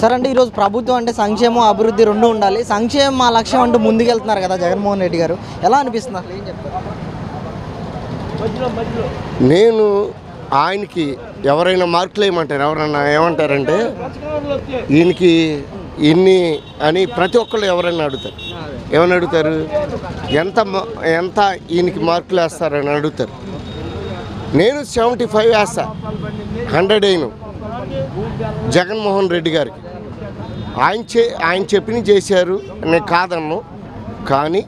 Sir అంటే ఈరోజు ప్రభుత్వం అంటే సంక్షేమం అభివృద్ధి రెండు ఉండాలి. సంక్షేమం మా లక్ష్యం అంటూ ముందుకెళ్తున్నారు కదా జగన్మోహన్ రెడ్డి గారు, ఎలా అనిపిస్తుంది అసలు, ఏం చెప్తారు? నేను ఆయనకి ఎవరైనా మార్కులు వేయమంటారు, ఎవరన్నా ఏమంటారంటే ఈయనకి ఇన్ని అని ప్రతి ఒక్కళ్ళు ఎవరైనా అడుగుతారు. ఏమని అడుగుతారు? ఎంత ఈయనకి మార్కులు వేస్తారని అడుగుతారు. నేను 75 వేస్తా, 100 అయిను జగన్మోహన్ రెడ్డి గారికి. ఆయన చెప్పిన చేశారు, నేను కాదన్ను. కానీ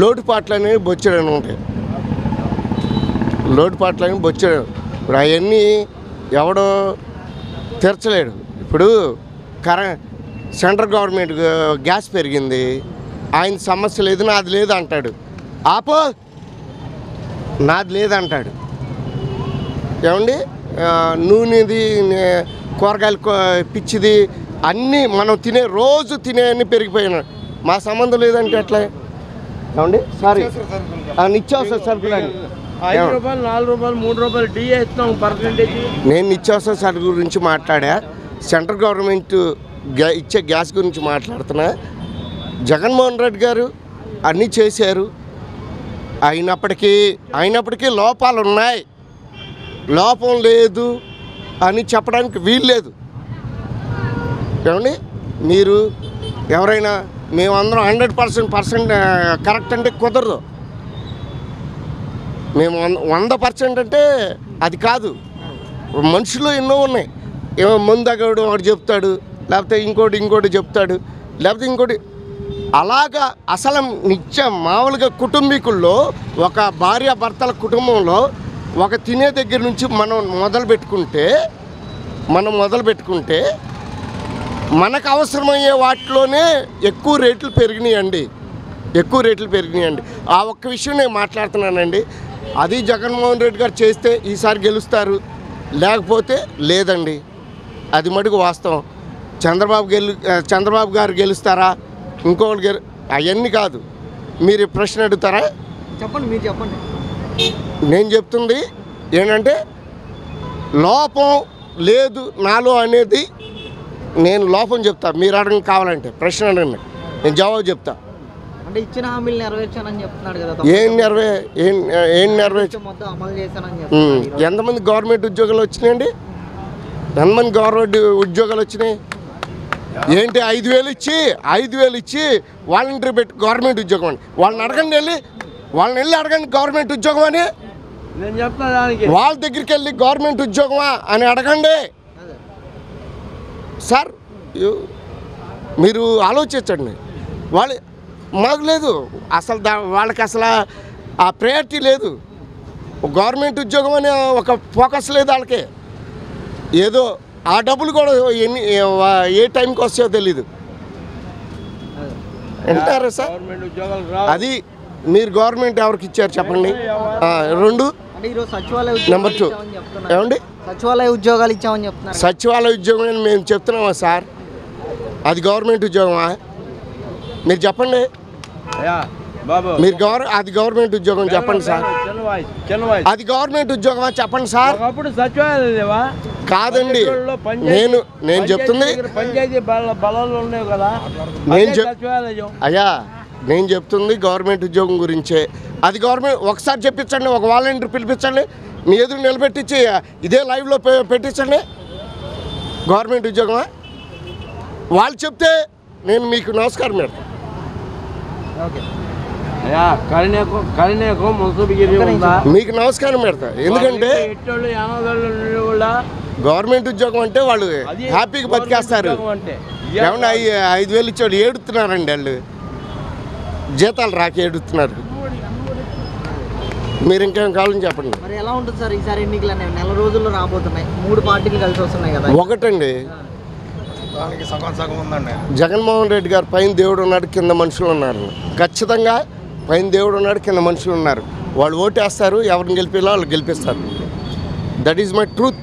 లోటుపాట్లు అనేవి బొచ్చడని ఉంటాయి. లోటుపాట్లు అనేవి బొచ్చడు. ఇప్పుడు అవన్నీ ఎవడో తీర్చలేడు. ఇప్పుడు సెంట్రల్ గవర్నమెంట్ గ్యాస్ పెరిగింది, ఆయన సమస్య లేదు, నాది లేదు అంటాడు. ఆపో, నాది లేదంటాడు. ఏమండి, నూనెది, కూరగాయలు పిచ్చిది అన్నీ మనం రోజు తినే అన్నీ పెరిగిపోయినాయి. మా సంబంధం లేదంటే ఎట్లా? ఏమండి, సారీ, నిత్యావసర సరుకులు అండి, 5 రూపాయలు, 4 రూపాయలు, 3 రూపాయలు టీ ఇస్తాం పర్సెంటేజ్. నేను నిత్యావసర సరుకు గురించి మాట్లాడా, సెంట్రల్ గవర్నమెంట్ ఇచ్చే గ్యాస్ గురించి మాట్లాడుతున్నా. జగన్మోహన్ రెడ్డి గారు అన్నీ చేశారు. అయినప్పటికీ లోపాలు ఉన్నాయి. లోపం లేదు అని చెప్పడానికి వీల్లేదు. ఏమండి, మీరు ఎవరైనా మేమందరం 100% కరెక్ట్ అంటే కుదరదు. మేము 100% అంటే అది కాదు. మనుషులు ఎన్నో ఉన్నాయి. ఏమో ముందగడు ఒకటి చెప్తాడు, లేకపోతే ఇంకోటి చెప్తాడు, లేకపోతే ఇంకోటి. అలాగా అసలు మామూలుగా కుటుంబీకుల్లో ఒక భార్యాభర్తల కుటుంబంలో ఒక తినే దగ్గర నుంచి మనం మొదలు పెట్టుకుంటే మనకు అవసరమయ్యే వాటిలోనే ఎక్కువ రేట్లు పెరిగినాయండి. ఆ ఒక్క విషయం నేను మాట్లాడుతున్నానండి. అది జగన్మోహన్ రెడ్డి గారు చేస్తే ఈసారి గెలుస్తారు, లేకపోతే లేదండి. అది మటుకు వాస్తవం. చంద్రబాబు గారు గెలుస్తారా, ఇంకోళ్ళు అవన్నీ కాదు. మీరు ప్రశ్న అడుగుతారా? చెప్పండి, మీరు చెప్పండి. నేను చెప్తుంది ఏంటంటే లోపం లేదు నాలో అనేది. నేను లోపం చెప్తా, మీరు అడగని కావాలంటే ప్రశ్న అడగండి, నేను జవాబు చెప్తా. అంటే ఇచ్చిన హామీలు నెరవేర్చానని చెప్తున్నాడు కదా. ఏం నెరవేర్చా? మొత్తం అమలు చేశానని చెప్తున్నాడు. ఎంతమంది గవర్నమెంట్ ఉద్యోగాలు వచ్చినాయండి? ఎంతమంది గవర్నమెంట్ ఉద్యోగాలు వచ్చినాయి? ఏంటి 5,000 ఇచ్చి వాలంటీర్ పెట్టి గవర్నమెంట్ ఉద్యోగం అని వాళ్ళని వెళ్ళి అడగండి గవర్నమెంట్ ఉద్యోగం అని. నేను చెప్తాను దానికి. వాళ్ళ దగ్గరికి వెళ్ళి గవర్నమెంట్ ఉద్యోగమా అని అడగండి. సార్, మీరు ఆలోచించండి. మాకు లేదు అసలు, వాళ్ళకి అసలు ఆ ప్రయారిటీ లేదు. గవర్నమెంట్ ఉద్యోగం అనే ఒక ఫోకస్ లేదు వాళ్ళకి. ఏదో ఆ డబ్బులు కూడా ఏ టైంకి వస్తాయో తెలీదు. వింటారా సార్? అది మీరు గవర్నమెంట్ ఎవరికి ఇచ్చారు చెప్పండి. 2 నెంబర్ 2 ఏమండి, సచివాలయ ఉద్యోగాలు ఇచ్చామని చెప్తున్నారు. సచివాలయ ఉద్యోగం అని మేము చెప్తున్నామా సార్? అది గవర్నమెంట్ ఉద్యోగమా? మీరు చెప్పండి. అది గవర్నమెంట్ ఉద్యోగం చెప్పండి సార్. అది గవర్నమెంట్ ఉద్యోగమా చెప్పండి సార్. కాదండి, నేను చెప్తుంది నేను చెప్తుంది గవర్నమెంట్ ఉద్యోగం గురించే. అది గవర్నమెంట్ ఒకసారి చెప్పించండి, ఒక వాలంటీర్ పిలిపించండి, మీ ఎదురు నిలబెట్టించి ఇదే లైవ్లో పెట్టించండి. గవర్నమెంట్ ఉద్యోగమా? వాళ్ళు చెప్తే నేను మీకు నమస్కారం పెడతాను. మీకు నమస్కారం పెడతా. ఎందుకంటే గవర్నమెంట్ ఉద్యోగం అంటే వాళ్ళు హ్యాపీగా బతికేస్తారు. ఏమన్నా 5,000 ఇచ్చేవాళ్ళు ఏడుతున్నారండి. వాళ్ళు జీతాలు రాక ఏడుతున్నారు. మీరు ఇంకేం కావాలని చెప్పండి. మరి ఎలా ఉంటుంది సార్ ఈసారి ఎన్నికలు అనేవి? నెల రోజుల్లో రాబోతున్నాయి, 3 పార్టీలు కలిసి వస్తున్నాయి కదా. ఒకటండి, జగన్మోహన్ రెడ్డి గారు పైన దేవుడు ఉన్నాడు, కింద మనుషులు ఉన్నారు. ఖచ్చితంగా పైన దేవుడు ఉన్నాడు, కింద మనుషులు ఉన్నారు. వాళ్ళు ఓటేస్తారు, ఎవరిని గెలిపిలా వాళ్ళు గెలిపిస్తారు. That is my truth.